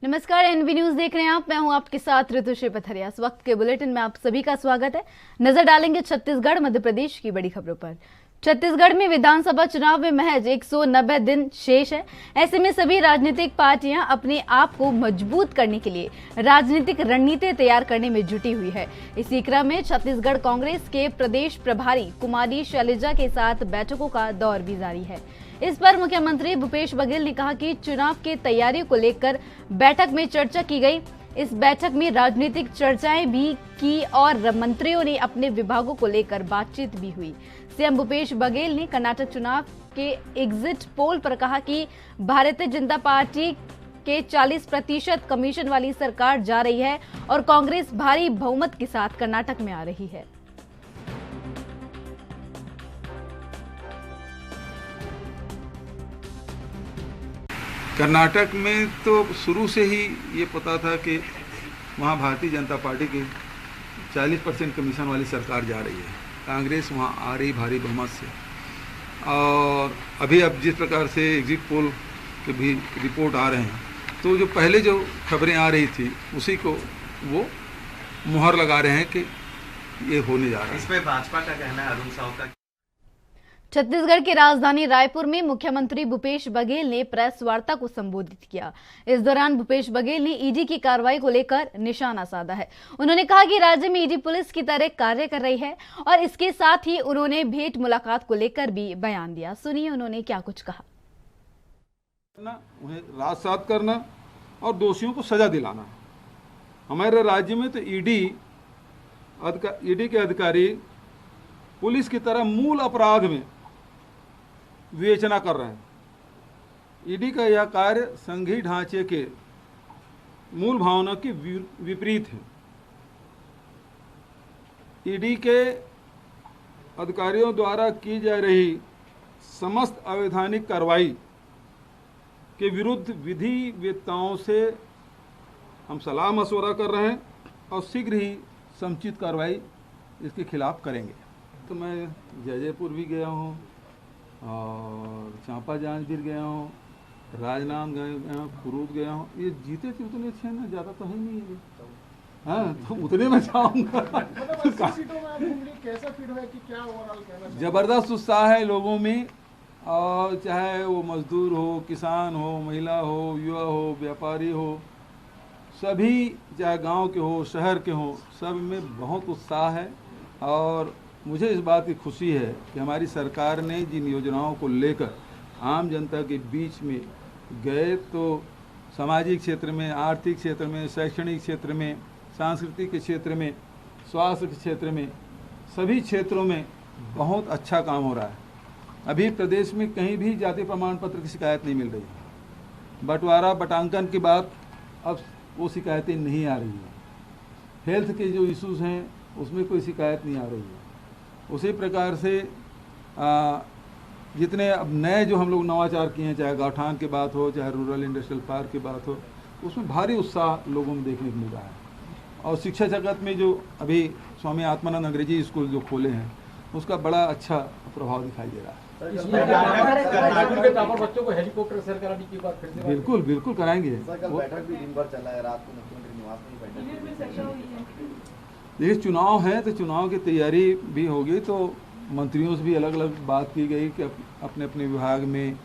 नमस्कार, N V news देख रहे हैं आप। मैं हूं आपके साथ ऋतुश्री पथरिया। इस वक्त के बुलेटिन में आप सभी का स्वागत है। नजर डालेंगे छत्तीसगढ़ मध्य प्रदेश की बड़ी खबरों पर। छत्तीसगढ़ में विधानसभा चुनाव में महज 190 दिन शेष है। ऐसे में सभी राजनीतिक पार्टियां अपने आप को मजबूत करने के लिए राजनीतिक रणनीति तैयार करने में जुटी हुई है। इसी क्रम में छत्तीसगढ़ कांग्रेस के प्रदेश प्रभारी कुमारी शैलजा के साथ बैठकों का दौर भी जारी है। इस पर मुख्यमंत्री भूपेश बघेल ने कहा कि चुनाव की तैयारियों को लेकर बैठक में चर्चा की गई। इस बैठक में राजनीतिक चर्चाएं भी की और मंत्रियों ने अपने विभागों को लेकर बातचीत भी हुई। सीएम भूपेश बघेल ने कर्नाटक चुनाव के एग्जिट पोल पर कहा कि भारतीय जनता पार्टी के 40% कमीशन वाली सरकार जा रही है और कांग्रेस भारी बहुमत के साथ कर्नाटक में आ रही है। कर्नाटक में तो शुरू से ही ये पता था कि वहाँ भारतीय जनता पार्टी की 40% कमीशन वाली सरकार जा रही है। कांग्रेस वहाँ आ रही भारी बहुमत से। और अभी अब जिस प्रकार से एग्जिट पोल के भी रिपोर्ट आ रहे हैं, तो जो पहले जो खबरें आ रही थी उसी को वो मुहर लगा रहे हैं कि ये होने जा रहा है। इस पे भाजपा का कहना है, अरुण साहू का। छत्तीसगढ़ की राजधानी रायपुर में मुख्यमंत्री भूपेश बघेल ने प्रेस वार्ता को संबोधित किया। इस दौरान भूपेश बघेल ने ईडी की कार्रवाई को लेकर निशाना साधा है। उन्होंने कहा कि राज्य में ईडी पुलिस की तरह कार्य कर रही है और इसके साथ ही उन्होंने भेंट मुलाकात को लेकर भी बयान दिया। सुनिए उन्होंने क्या कुछ कहा। उन्हें राजसात करना और दोषियों को सजा दिलाना। हमारे राज्य में तो ईडी के अधिकारी पुलिस की तरह मूल अपराध में विवेचना कर रहे हैं। ईडी का यह कार्य संघीय ढांचे के मूल भावना के विपरीत है। ईडी के अधिकारियों द्वारा की जा रही समस्त अवैधानिक कार्रवाई के विरुद्ध विधिवेत्ताओं से हम सलाह मशवरा कर रहे हैं और शीघ्र ही समुचित कार्रवाई इसके खिलाफ करेंगे। तो मैं जयपुर भी गया हूँ और चांपा जांजगीर गया हूँ, राजनांद गया हूँ, कुरूद गया हूँ। ये जीते थे उतने अच्छे ना, ज़्यादा तो है नहीं है। हाँ, तो उतने में जाऊँगा। जबरदस्त उत्साह है लोगों में, और चाहे वो मजदूर हो, किसान हो, महिला हो, युवा हो, व्यापारी हो, सभी, चाहे गांव के हो, शहर के हो, सब में बहुत उत्साह है। और मुझे इस बात की खुशी है कि हमारी सरकार ने जिन योजनाओं को लेकर आम जनता के बीच में गए, तो सामाजिक क्षेत्र में, आर्थिक क्षेत्र में, शैक्षणिक क्षेत्र में, सांस्कृतिक के क्षेत्र में, स्वास्थ्य के क्षेत्र में, सभी क्षेत्रों में बहुत अच्छा काम हो रहा है। अभी प्रदेश में कहीं भी जाति प्रमाण पत्र की शिकायत नहीं मिल रही। बंटवारा बटांकन की बात, अब वो शिकायतें नहीं आ रही हैं। हेल्थ के जो इश्यूज़ हैं उसमें कोई शिकायत नहीं आ रही है। उसी प्रकार से जितने अब नए जो हम लोग नवाचार किए हैं, चाहे गौठान की बात हो, चाहे रूरल इंडस्ट्रियल पार्क की बात हो, उसमें भारी उत्साह लोगों में देखने को मिल रहा है। और शिक्षा जगत में जो अभी स्वामी आत्मानंद अंग्रेजी स्कूल जो खोले हैं, उसका बड़ा अच्छा प्रभाव दिखाई दे रहा है। बच्चों को हेलीकॉप्टर सैर कराने की बात फिर से बिल्कुल बिल्कुल कराएंगे। बैठक भी दिन भर चला है, रात को मुख्यमंत्री निवास में बैठक। देखिए, चुनाव है तो चुनाव की तैयारी भी होगी, तो मंत्रियों से भी अलग अलग बात की गई कि अपने अपने विभाग में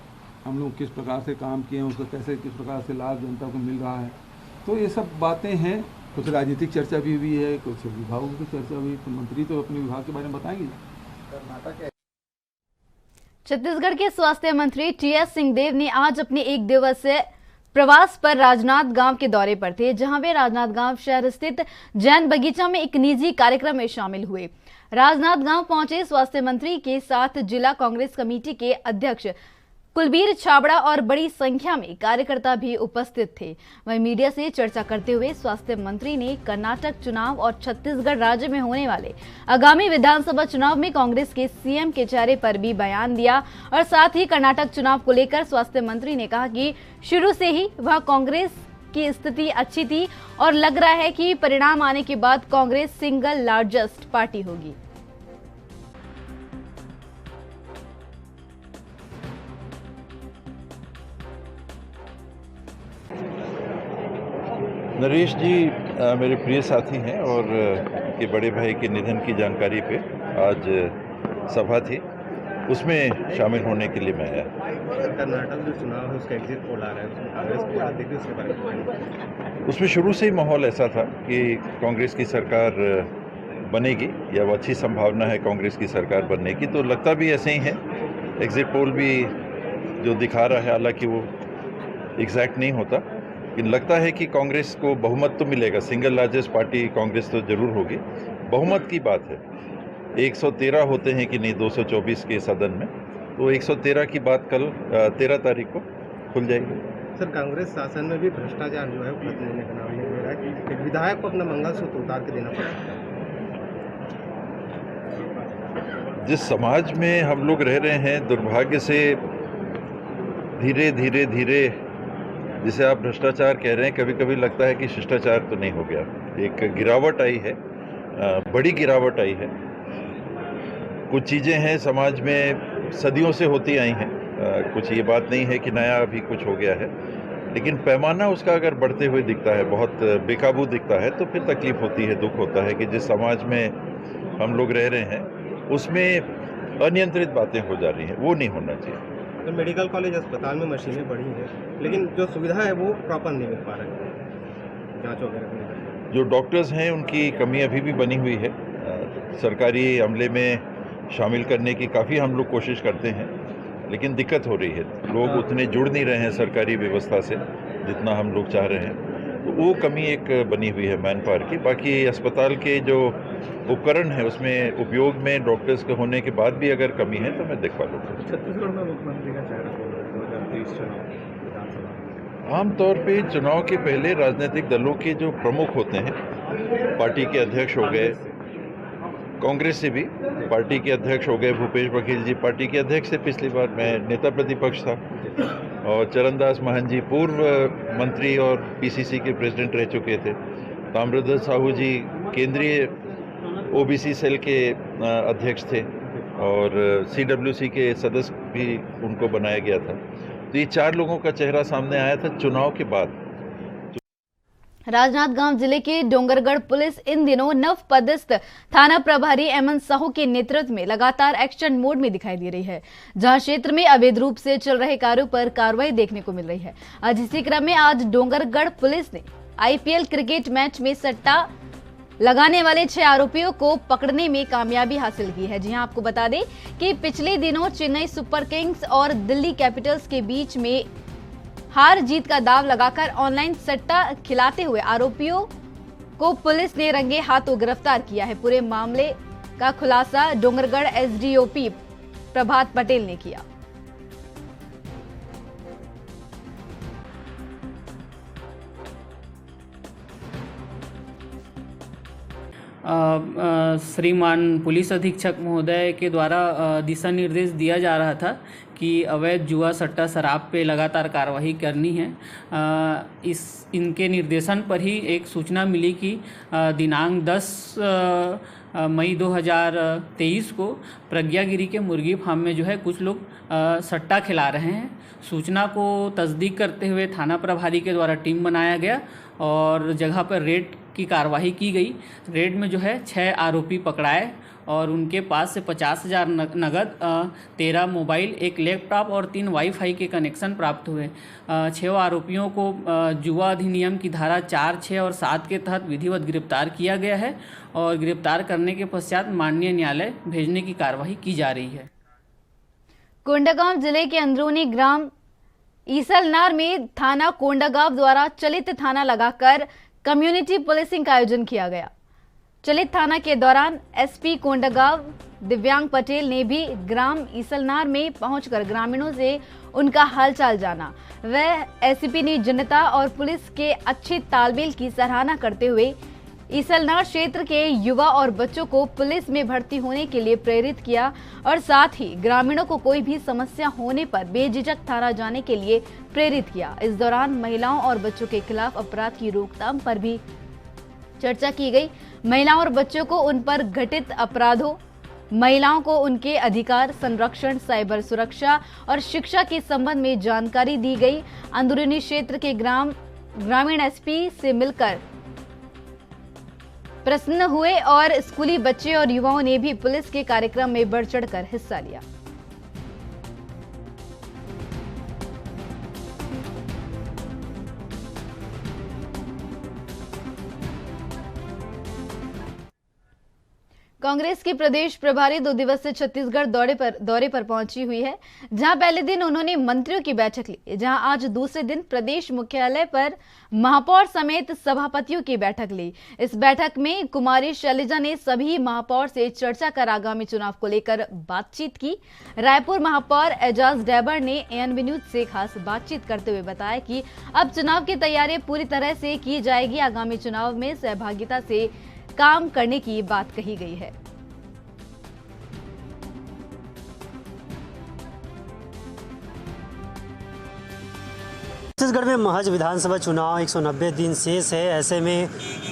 हम लोग किस प्रकार से काम किए हैं, उसका कैसे किस प्रकार से लाभ जनता को मिल रहा है। तो ये सब बातें हैं। कुछ राजनीतिक चर्चा भी हुई है, कुछ विभागों की चर्चा हुई। तो मंत्री तो अपने विभाग के बारे में बताएंगे। छत्तीसगढ़ के स्वास्थ्य मंत्री टीएस सिंहदेव ने आज अपने एक दिवसीय प्रवास पर राजनांदगांव के दौरे पर थे, जहां वे राजनांदगांव शहर स्थित जैन बगीचा में एक निजी कार्यक्रम में शामिल हुए। राजनांदगांव पहुंचे स्वास्थ्य मंत्री के साथ जिला कांग्रेस कमेटी के अध्यक्ष कुलबीर छाबड़ा और बड़ी संख्या में कार्यकर्ता भी उपस्थित थे। वहीं मीडिया से चर्चा करते हुए स्वास्थ्य मंत्री ने कर्नाटक चुनाव और छत्तीसगढ़ राज्य में होने वाले आगामी विधानसभा चुनाव में कांग्रेस के सीएम के चेहरे पर भी बयान दिया। और साथ ही कर्नाटक चुनाव को लेकर स्वास्थ्य मंत्री ने कहा कि शुरू से ही वह कांग्रेस की स्थिति अच्छी थी और लग रहा है कि परिणाम आने के बाद कांग्रेस सिंगल लार्जेस्ट पार्टी होगी। नरेश जी मेरे प्रिय साथी हैं और के बड़े भाई के निधन की जानकारी पे आज सभा थी, उसमें शामिल होने के लिए मैं आया। कर्नाटक जो चुनाव है उसका एग्जिट पोल आ रहा है, उसमें कांग्रेस को बात देखिए, उसके बारे में उसमें शुरू से ही माहौल ऐसा था कि कांग्रेस की सरकार बनेगी या वो अच्छी संभावना है कांग्रेस की सरकार बनने की, तो लगता भी ऐसे ही है। एग्जिट पोल भी जो दिखा रहा है, हालांकि वो एग्जैक्ट नहीं होता, लेकिन लगता है कि कांग्रेस को बहुमत तो मिलेगा। सिंगल लार्जेस्ट पार्टी कांग्रेस तो जरूर होगी। बहुमत की बात है, 113 होते हैं कि नहीं 224 के सदन में, तो 113 की बात कल 13 तारीख को खुल जाएगी। सर, कांग्रेस शासन में भी भ्रष्टाचार जो है वो खत्म होने का नाम नहीं ले रहा है। एक विधायक को अपना मंगलसूत्र उतार के देना पड़ा है। जिस समाज में हम लोग रह रहे हैं, दुर्भाग्य से धीरे धीरे धीरे, जिसे आप भ्रष्टाचार कह रहे हैं, कभी कभी लगता है कि शिष्टाचार तो नहीं हो गया। एक गिरावट आई है, बड़ी गिरावट आई है। कुछ चीज़ें हैं समाज में सदियों से होती आई हैं, कुछ ये बात नहीं है कि नया अभी कुछ हो गया है, लेकिन पैमाना उसका अगर बढ़ते हुए दिखता है, बहुत बेकाबू दिखता है, तो फिर तकलीफ होती है, दुख होता है कि जिस समाज में हम लोग रह रहे हैं उसमें अनियंत्रित बातें हो जा रही हैं, वो नहीं होना चाहिए। तो मेडिकल कॉलेज अस्पताल में मशीनें बढ़ी हैं, लेकिन जो सुविधा है वो प्रॉपर नहीं मिल पा रहा है, जाँच वगैरह नहीं कर रहे। जो डॉक्टर्स हैं उनकी कमी अभी भी बनी हुई है। सरकारी अमले में शामिल करने की काफ़ी हम लोग कोशिश करते हैं, लेकिन दिक्कत हो रही है। लोग उतने जुड़ नहीं रहे हैं सरकारी व्यवस्था से जितना हम लोग चाह रहे हैं, तो वो कमी एक बनी हुई है मैन पावर की। बाकी अस्पताल के जो उपकरण है उसमें उपयोग में डॉक्टर्स के होने के बाद भी अगर कमी है तो मैं देखवा लूँगा। छत्तीसगढ़ में मुख्यमंत्री का चेहरा 2023 चुनाव विधानसभा। आमतौर पे चुनाव के पहले राजनीतिक दलों के जो प्रमुख होते हैं, पार्टी के अध्यक्ष हो गए, कांग्रेस से भी पार्टी के अध्यक्ष हो गए, भूपेश बघेल जी पार्टी के अध्यक्ष थे, पिछली बार मैं नेता प्रतिपक्ष था, और चरणदास महंत जी पूर्व मंत्री और पीसीसी के प्रेसिडेंट रह चुके थे, ताम्रध्वज साहू जी केंद्रीय ओबीसी सेल के अध्यक्ष थे, और सीडब्ल्यूसी के सदस्य भी उनको बनाया गया था। तो ये 4 लोगों का चेहरा सामने आया था चुनाव के बाद। राजनांदगांव जिले के डोंगरगढ़ पुलिस इन दिनों नव पदस्थ थाना प्रभारी एमएन साहू के नेतृत्व में लगातार एक्शन मोड में दिखाई दे रही है, जहां क्षेत्र में अवैध रूप से चल रहे कार्यों पर कार्रवाई देखने को मिल रही है। आज इसी क्रम में आज डोंगरगढ़ पुलिस ने आईपीएल क्रिकेट मैच में सट्टा लगाने वाले 6 आरोपियों को पकड़ने में कामयाबी हासिल की है। जी हां, आपको बता दें कि पिछले दिनों चेन्नई सुपर किंग्स और दिल्ली कैपिटल्स के बीच में हार जीत का दाव लगाकर ऑनलाइन सट्टा खिलाते हुए आरोपियों को पुलिस ने रंगे हाथों गिरफ्तार किया है। पूरे मामले का खुलासा डोंगरगढ़ एसडीओपी प्रभात पटेल ने किया। श्रीमान पुलिस अधीक्षक महोदय के द्वारा दिशा निर्देश दिया जा रहा था कि अवैध जुआ सट्टा शराब पे लगातार कार्रवाई करनी है। इनके निर्देशन पर ही एक सूचना मिली कि दिनांक 10 मई 2023 को प्रज्ञागिरी के मुर्गी फार्म में जो है कुछ लोग सट्टा खिला रहे हैं। सूचना को तस्दीक करते हुए थाना प्रभारी के द्वारा टीम बनाया गया और जगह पर रेड की कार्रवाई की गई। रेड में जो है 6 आरोपी पकड़ाए और उनके पास से 50,000 नगद, 13 मोबाइल, 1 लैपटॉप और 3 वाईफाई के कनेक्शन प्राप्त हुए। 6 आरोपियों को जुआ अधिनियम की धारा 4, 6 और 7 के तहत विधिवत गिरफ्तार किया गया है और गिरफ्तार करने के पश्चात माननीय न्यायालय भेजने की कार्रवाई की जा रही है। कोंडागांव जिले के अंदरूनी ग्राम ईसलनार में थाना कोंडागांव द्वारा चलित थाना लगाकर कम्युनिटी पुलिसिंग का आयोजन किया गया। चलित थाना के दौरान एसपी कोंडागांव दिव्यांग पटेल ने भी ग्राम ईसलनार में पहुंचकर ग्रामीणों से उनका हालचाल जाना। वह एसपी ने जनता और पुलिस के अच्छे तालमेल की सराहना करते हुए ईसलनार क्षेत्र के युवा और बच्चों को पुलिस में भर्ती होने के लिए प्रेरित किया और साथ ही ग्रामीणों को कोई भी समस्या होने पर बेझिझक थाना जाने के लिए प्रेरित किया। इस दौरान महिलाओं और बच्चों के खिलाफ अपराध की रोकथाम पर भी चर्चा की गई। महिलाओं और बच्चों को उन पर घटित अपराधों, महिलाओं को उनके अधिकार, संरक्षण, साइबर सुरक्षा और शिक्षा के संबंध में जानकारी दी गई। अंदरूनी क्षेत्र के ग्राम ग्रामीण एसपी से मिलकर प्रसन्न हुए और स्कूली बच्चे और युवाओं ने भी पुलिस के कार्यक्रम में बढ़ चढ़कर हिस्सा लिया। कांग्रेस की प्रदेश प्रभारी 2 दिवसीय छत्तीसगढ़ दौरे पर पहुंची हुई है, जहां पहले दिन उन्होंने मंत्रियों की बैठक ली, जहां आज दूसरे दिन प्रदेश मुख्यालय पर महापौर समेत सभापतियों की बैठक ली। इस बैठक में कुमारी शैलजा ने सभी महापौर से चर्चा कर आगामी चुनाव को लेकर बातचीत की। रायपुर महापौर एजाज डैबर ने एएनबी न्यूज से खास बातचीत करते हुए बताया कि अब चुनाव की तैयारी पूरी तरह से की जाएगी। आगामी चुनाव में सहभागिता से काम करने की बात कही गई है। छत्तीसगढ़ में महज विधानसभा चुनाव 190 दिन शेष है। ऐसे में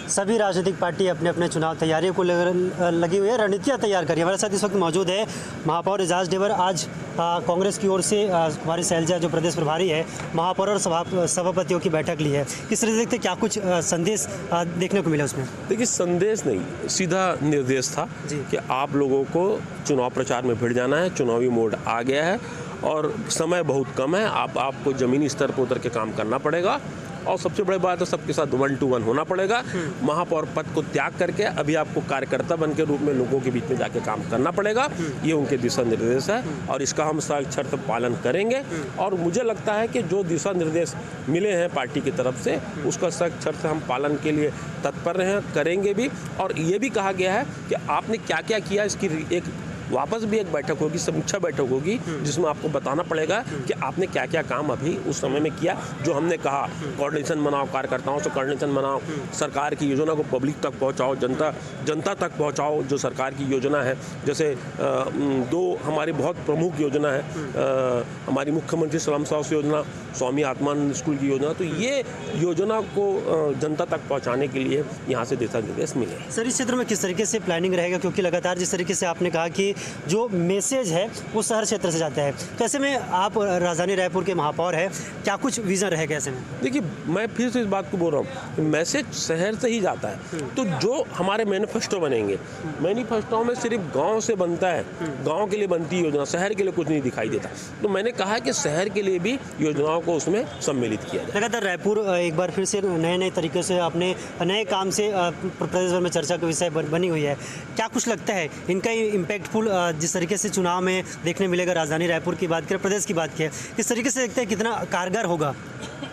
सभी राजनीतिक पार्टी अपने अपने चुनाव तैयारियों को लगी हुई है, रणनीतियाँ तैयार करी। हमारे साथ इस वक्त मौजूद है महापौर एजाज डैबर। आज कांग्रेस की ओर से कुमारी शैलजा जो प्रदेश प्रभारी है, महापौर और सभापतियों की बैठक ली है। किस तरह से देखते क्या कुछ संदेश देखने को मिला उसमें? देखिए, संदेश नहीं, सीधा निर्देश था कि आप लोगों को चुनाव प्रचार में भिड़ जाना है। चुनावी मोड आ गया है और समय बहुत कम है। आपको ज़मीनी स्तर पर उतर के काम करना पड़ेगा और सबसे बड़ी बात है सबके साथ 1 to 1 होना पड़ेगा। महापौर पद को त्याग करके अभी आपको कार्यकर्ता बन के रूप में लोगों के बीच में जाके काम करना पड़ेगा। ये उनके दिशा निर्देश है और इसका हम सशर्त पालन करेंगे। और मुझे लगता है कि जो दिशा निर्देश मिले हैं पार्टी की तरफ से, उसका सशर्त हम पालन के लिए तत्पर हैं, करेंगे भी। और ये भी कहा गया है कि आपने क्या क्या किया, इसकी एक वापस भी एक बैठक होगी, समीक्षा बैठक होगी, जिसमें आपको बताना पड़ेगा कि आपने क्या क्या काम अभी उस समय में किया। जो हमने कहा, कोऑर्डिनेशन बनाओ, कार्यकर्ताओं से कोऑर्डिनेशन बनाओ, सरकार की योजना को पब्लिक तक पहुंचाओ, जनता तक पहुंचाओ। जो सरकार की योजना है, जैसे 2 हमारी बहुत प्रमुख योजना है, हमारी मुख्यमंत्री श्रम साहस योजना, स्वामी आत्मानंद स्कूल की योजना, तो ये योजना को जनता तक पहुँचाने के लिए यहाँ से दिशा निर्देश मिले। सर, इस क्षेत्र में किस तरीके से प्लानिंग रहेगा, क्योंकि लगातार जिस तरीके से आपने कहा कि जो मैसेज है वो शहर क्षेत्र से जाता है, तो ऐसे में आप राजधानी रायपुर के महापौर हैं, क्या कुछ विजन रहेगा ऐसे में? देखिए, मैं फिर से इस बात को बोल रहा हूँ, मैसेज शहर से ही जाता है। तो जो हमारे मैनिफेस्टो बनेंगे, मैनिफेस्टो में सिर्फ गांव से बनता है, गांव के लिए बनती योजना, शहर के लिए कुछ नहीं दिखाई देता। तो मैंने कहा कि शहर के लिए भी योजनाओं को उसमें सम्मिलित किया जाए। लगातार रायपुर एक बार फिर से नए तरीके से अपने नए काम से प्रदेश भर में चर्चा का विषय बनी हुई है। क्या कुछ लगता है इनका इम्पैक्टफुल जिस तरीके से चुनाव में देखने मिलेगा, राजधानी रायपुर की बात करें, प्रदेश की बात करें, किस तरीके से देखते हैं कितना कारगर होगा?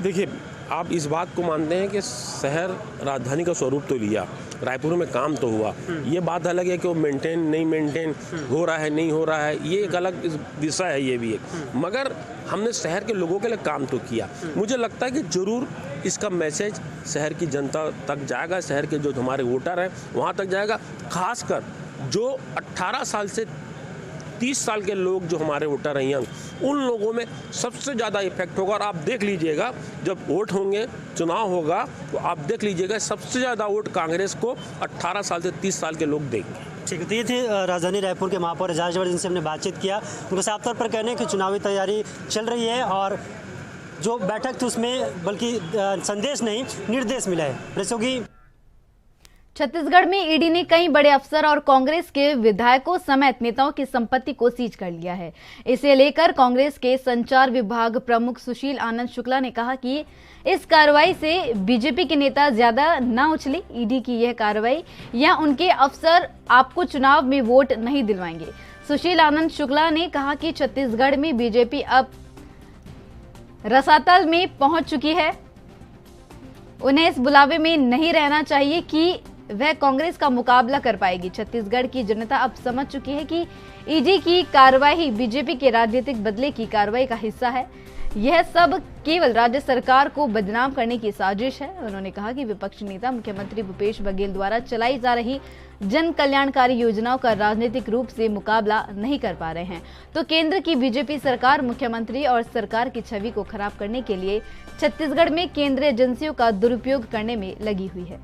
देखिए, आप इस बात को मानते हैं कि शहर राजधानी का स्वरूप तो लिया, रायपुर में काम तो हुआ। ये बात अलग है कि वो मेंटेन नहीं मेंटेन हो रहा है, नहीं हो रहा है, ये एक अलग विषय है, ये भी एक। मगर हमने शहर के लोगों के लिए काम तो किया। मुझे लगता है कि ज़रूर इसका मैसेज शहर की जनता तक जाएगा, शहर के जो हमारे वोटर हैं वहाँ तक जाएगा। खासकर जो 18 साल से 30 साल के लोग जो हमारे वोटर हैं, उन लोगों में सबसे ज़्यादा इफेक्ट होगा। और आप देख लीजिएगा, जब वोट होंगे, चुनाव होगा, तो आप देख लीजिएगा सबसे ज़्यादा वोट कांग्रेस को 18 साल से 30 साल के लोग देंगे। ठीक है, तो ये थे राजधानी रायपुर के महापौर एजाज डैबर, जिनसे हमने बातचीत किया। उनको साफ तौर पर कहने की चुनावी तैयारी चल रही है और जो बैठक थी उसमें बल्कि संदेश नहीं, निर्देश मिला है। छत्तीसगढ़ में ईडी ने कई बड़े अफसर और कांग्रेस के विधायकों समेत नेताओं की संपत्ति को सीज कर लिया है। इसे लेकर कांग्रेस के संचार विभाग प्रमुख सुशील आनंद शुक्ला ने कहा कि इस कार्रवाई से बीजेपी के नेता ज्यादा ना उछले। ईडी की यह कार्रवाई या उनके अफसर आपको चुनाव में वोट नहीं दिलवाएंगे। सुशील आनंद शुक्ला ने कहा कि छत्तीसगढ़ में बीजेपी अब रसातल में पहुंच चुकी है। उन्हें इस बुलावे में नहीं रहना चाहिए कि वह कांग्रेस का मुकाबला कर पाएगी। छत्तीसगढ़ की जनता अब समझ चुकी है कि ईडी की कार्रवाई बीजेपी के राजनीतिक बदले की कार्रवाई का हिस्सा है। यह सब केवल राज्य सरकार को बदनाम करने की साजिश है। उन्होंने कहा कि विपक्षी नेता मुख्यमंत्री भूपेश बघेल द्वारा चलाई जा रही जन कल्याणकारी योजनाओं का राजनीतिक रूप से मुकाबला नहीं कर पा रहे हैं, तो केंद्र की बीजेपी सरकार मुख्यमंत्री और सरकार की छवि को खराब करने के लिए छत्तीसगढ़ में केंद्रीय एजेंसियों का दुरुपयोग करने में लगी हुई है।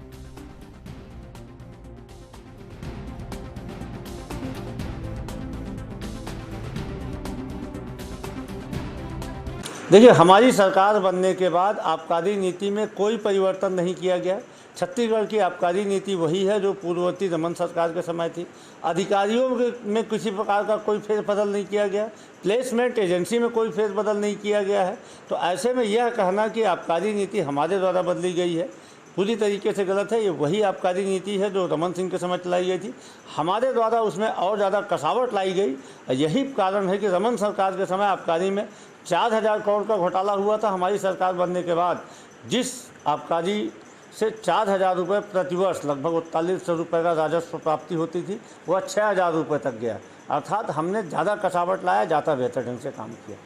देखिए, हमारी सरकार बनने के बाद आबकारी नीति में कोई परिवर्तन नहीं किया गया। छत्तीसगढ़ की आबकारी नीति वही है जो पूर्ववर्ती रमन सरकार के समय थी। अधिकारियों में किसी प्रकार का कोई फेरबदल नहीं किया गया, प्लेसमेंट एजेंसी में कोई फेरबदल नहीं किया गया है। तो ऐसे में यह कहना कि आबकारी नीति हमारे द्वारा बदली गई है पूरी तरीके से गलत है। ये वही आबकारी नीति है जो रमन सिंह के समय चलाई गई थी, हमारे द्वारा उसमें और ज़्यादा कसावट लाई गई। यही कारण है कि रमन सरकार के समय आबकारी में 4000 करोड़ का घोटाला हुआ था। हमारी सरकार बनने के बाद जिस आबकारी से 4000 रुपये प्रतिवर्ष लगभग 4100 रुपये का राजस्व प्राप्ति होती थी, वह 6000 रुपये तक गया। अर्थात हमने ज़्यादा कसावट लाया, ज़्यादा बेहतर ढंग से काम किया।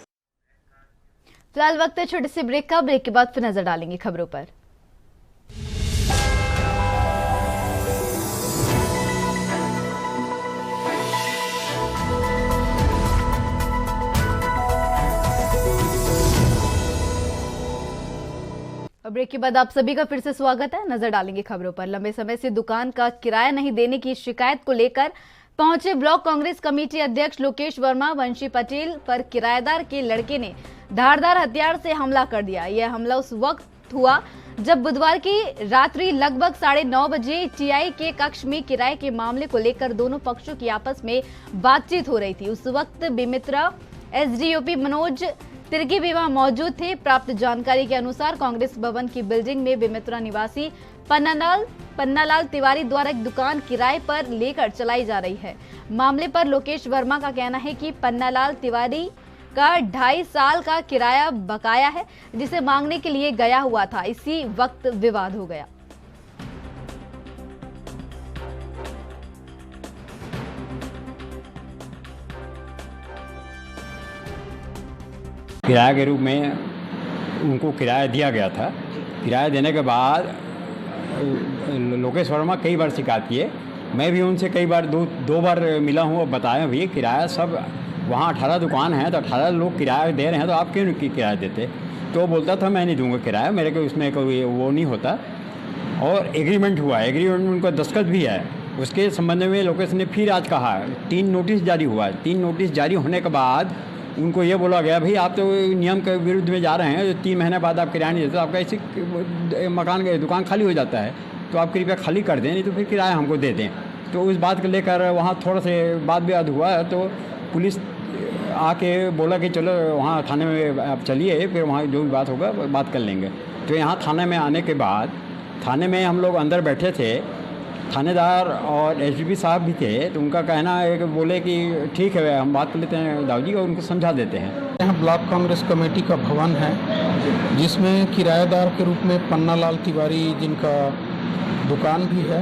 फिलहाल वक्त है छोटे से ब्रेक का। ब्रेक के बाद फिर नजर डालेंगे खबरों पर। ब्रेक के बाद आप सभी का फिर से स्वागत है। नजर डालेंगे खबरों पर। लंबे समय से दुकान का किराया नहीं देने की शिकायत को लेकर पहुंचे ब्लॉक कांग्रेस कमेटी अध्यक्ष लोकेश वर्मा वंशी पटेल पर किराएदार के लड़के ने धारदार हथियार से हमला कर दिया। यह हमला उस वक्त हुआ जब बुधवार की रात्रि लगभग 9:30 बजे टीआई के कक्ष में किराए के मामले को लेकर दोनों पक्षों की आपस में बातचीत हो रही थी। उस वक्त बेमित्रा एसडीओपी मनोज तिर्की भी वहां मौजूद थे। प्राप्त जानकारी के अनुसार कांग्रेस भवन की बिल्डिंग में बेमित्रा निवासी पन्नालाल तिवारी द्वारा एक दुकान किराए पर लेकर चलाई जा रही है। मामले पर लोकेश वर्मा का कहना है कि पन्नालाल तिवारी का 2.5 साल का किराया बकाया है, जिसे मांगने के लिए गया हुआ था। इसी वक्त विवाद हो गया। किराए के रूप में उनको किराया दिया गया था। किराया देने के बाद लोकेश वर्मा कई बार शिकायत किए। मैं भी उनसे कई बार दो बार मिला हूँ और बताया भी किराया सब वहाँ 18 दुकान है तो 18 लोग किराया दे रहे हैं तो आप क्यों नहीं किराया देते। तो वो बोलता था मैं नहीं दूंगा किराया, मेरे को उसमें कोई वो नहीं होता। और एग्रीमेंट हुआ, एग्रीमेंट में उनका दस्तखत भी है। उसके संबंध में लोकेश ने फिर आज कहा 3 नोटिस जारी हुआ। 3 नोटिस जारी होने के बाद उनको ये बोला गया भाई आप तो नियम के विरुद्ध में जा रहे हैं, 3 महीने बाद आप किराया नहीं देते तो आपका ऐसे मकान दुकान खाली हो जाता है, तो आप कृपया खाली कर दें, नहीं तो फिर किराया हमको दे दें। तो उस बात को लेकर वहाँ थोड़ा से वाद विवाद हुआ। तो पुलिस आके बोला कि चलो वहाँ थाने में आप चलिए, फिर वहाँ जो भी बात होगा बात कर लेंगे। तो यहाँ थाने में आने के बाद थाने में हम लोग अंदर बैठे थे, थानेदार और एसडीपी साहब भी थे। तो उनका कहना है कि बोले कि ठीक है हम बात कर लेते हैं दाऊ जी और उनको समझा देते हैं। यहाँ ब्लॉक कांग्रेस कमेटी का भवन है जिसमें किराएदार के रूप में पन्नालाल तिवारी जिनका दुकान भी है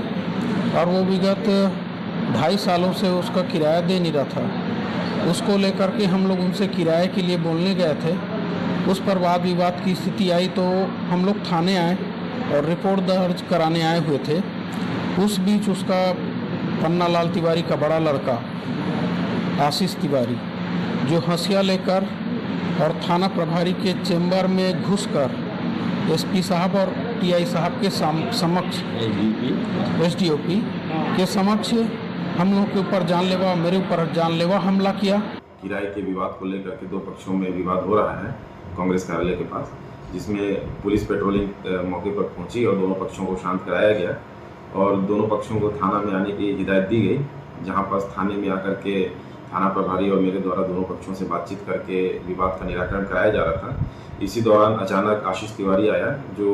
और वो विगत 2.5 सालों से उसका किराया दे नहीं रहा था। उसको लेकर के हम लोग उनसे किराए के लिए बोलने गए थे। उस पर वाद विवाद की स्थिति आई तो हम लोग थाने आए और रिपोर्ट दर्ज कराने आए हुए थे। उस बीच उसका पन्नालाल तिवारी का बड़ा लड़का आशीष तिवारी जो हंसिया लेकर और थाना प्रभारी के चेंबर में घुसकर एसपी साहब और टीआई साहब के समक्ष एसडीओपी के समक्ष हम लोग के ऊपर जानलेवा, मेरे ऊपर जानलेवा हमला किया। किराए के विवाद को लेकर के 2 पक्षों में विवाद हो रहा है कांग्रेस कार्यालय के पास, जिसमें पुलिस पेट्रोलिंग मौके पर पहुंची और दोनों पक्षों को शांत कराया गया और दोनों पक्षों को थाना में आने की हिदायत दी गई, जहां पर थाने में आकर के थाना प्रभारी और मेरे द्वारा दोनों पक्षों से बातचीत करके विवाद का निराकरण कराया जा रहा था। इसी दौरान अचानक आशीष तिवारी आया जो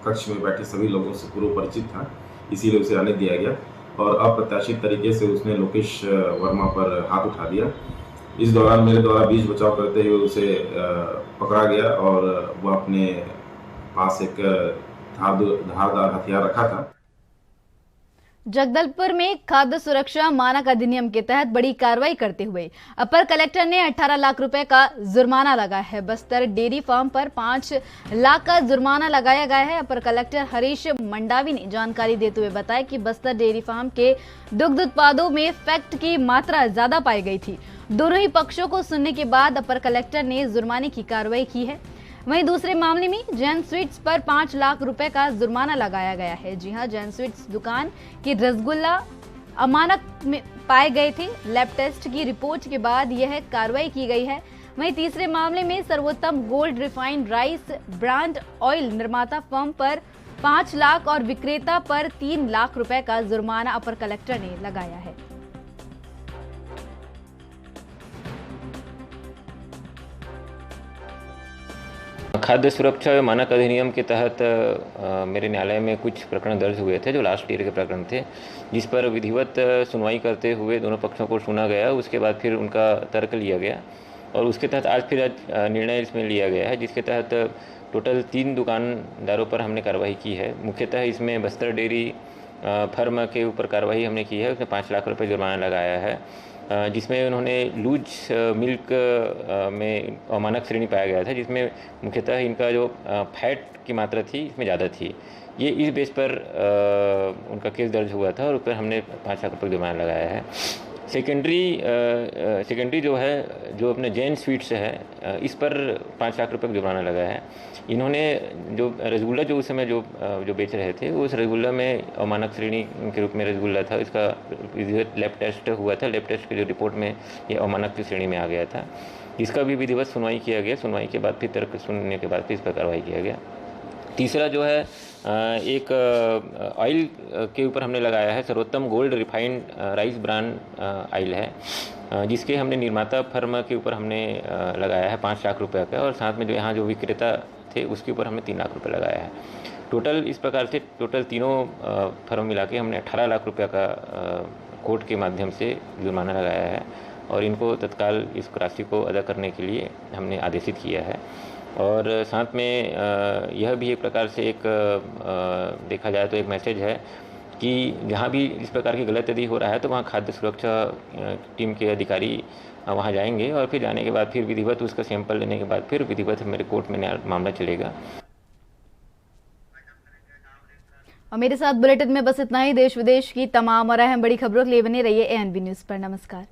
कक्ष में बैठे सभी लोगों से पूर्व परिचित था, इसीलिए उसे आने दिया गया और अप्रत्याशित तरीके से उसने लोकेश वर्मा पर हाथ उठा दिया। इस दौरान मेरे द्वारा बीच बचाव करते हुए उसे पकड़ा गया और वह अपने पास एक धारदार हथियार रखा था। जगदलपुर में खाद्य सुरक्षा मानक अधिनियम के तहत बड़ी कार्रवाई करते हुए अपर कलेक्टर ने 18 लाख रुपए का जुर्माना लगाया है। बस्तर डेयरी फार्म पर 5 लाख का जुर्माना लगाया गया है। अपर कलेक्टर हरीश मंडावी ने जानकारी देते हुए बताया कि बस्तर डेयरी फार्म के दुग्ध उत्पादों में फैक्ट की मात्रा ज्यादा पाई गई थी। दोनों ही पक्षों को सुनने के बाद अपर कलेक्टर ने जुर्माने की कार्रवाई की है। वहीं दूसरे मामले में जैन स्वीट्स पर 5 लाख रुपए का जुर्माना लगाया गया है। जी हां, जैन स्वीट्स दुकान की रसगुल्ला अमानक में पाए गए थे। लैब टेस्ट की रिपोर्ट के बाद यह कार्रवाई की गई है। वहीं तीसरे मामले में सर्वोत्तम gold refined rice brand oil निर्माता फर्म पर 5 लाख और विक्रेता पर 3 लाख रुपए का जुर्माना अपर कलेक्टर ने लगाया है। खाद्य सुरक्षा एवं मानक अधिनियम के तहत मेरे न्यायालय में कुछ प्रकरण दर्ज हुए थे जो लास्ट ईयर के प्रकरण थे, जिस पर विधिवत सुनवाई करते हुए दोनों पक्षों को सुना गया। उसके बाद फिर उनका तर्क लिया गया और उसके तहत आज फिर निर्णय इसमें लिया गया है, जिसके तहत टोटल 3 दुकानदारों पर हमने कार्रवाई की है। मुख्यतः इसमें बस्तर डेयरी फर्म के ऊपर कार्रवाई हमने की है, उसमें 5 लाख रुपये जुर्माना लगाया है, जिसमें उन्होंने लूज मिल्क में अमानक श्रेणी पाया गया था, जिसमें मुख्यतः इनका जो फैट की मात्रा थी इसमें ज़्यादा थी। ये इस बेस पर उनका केस दर्ज हुआ था और उस पर हमने 5 लाख रुपये जुर्माना लगाया है। सेकेंडरी जो है, जो अपने जैन स्वीट्स है, इस पर 5 लाख रुपये का जुर्माना लगाया है। इन्होंने जो रसगुल्ला जो उस समय जो बेच रहे थे, उस रसगुल्ला में अमानक श्रेणी के रूप में रसगुल्ला था, इसका लैब टेस्ट हुआ था। लैब टेस्ट की जो रिपोर्ट में ये अमानक की श्रेणी में आ गया था, इसका भी विधिवत सुनवाई किया गया। सुनवाई के बाद फिर तर्क सुनने के बाद फिर इस पर कार्रवाई किया गया। तीसरा जो है, एक ऑयल के ऊपर हमने लगाया है, सर्वोत्तम gold refined rice brand oil है, जिसके हमने निर्माता फर्म के ऊपर हमने लगाया है 5 लाख रुपये का, और साथ में जो यहाँ जो विक्रेता थे उसके ऊपर हमने 3 लाख रुपये लगाया है। टोटल इस प्रकार से टोटल तीनों फर्म मिला के हमने 18 लाख रुपये का कोर्ट के माध्यम से जुर्माना लगाया है और इनको तत्काल इस राशि को अदा करने के लिए हमने आदेशित किया है। और साथ में यह भी एक प्रकार से एक देखा जाए तो एक मैसेज है कि जहाँ भी इस प्रकार की गलत यदि हो रहा है तो वहाँ खाद्य सुरक्षा टीम के अधिकारी वहाँ जाएंगे और फिर जाने के बाद फिर विधिवत उसका सैंपल लेने के बाद फिर विधिवत मेरे कोर्ट में मामला चलेगा। और मेरे साथ बुलेटिन में बस इतना ही। देश विदेश की तमाम और अहम बड़ी खबरों के लिए बने रहिए ANB न्यूज़ पर। नमस्कार।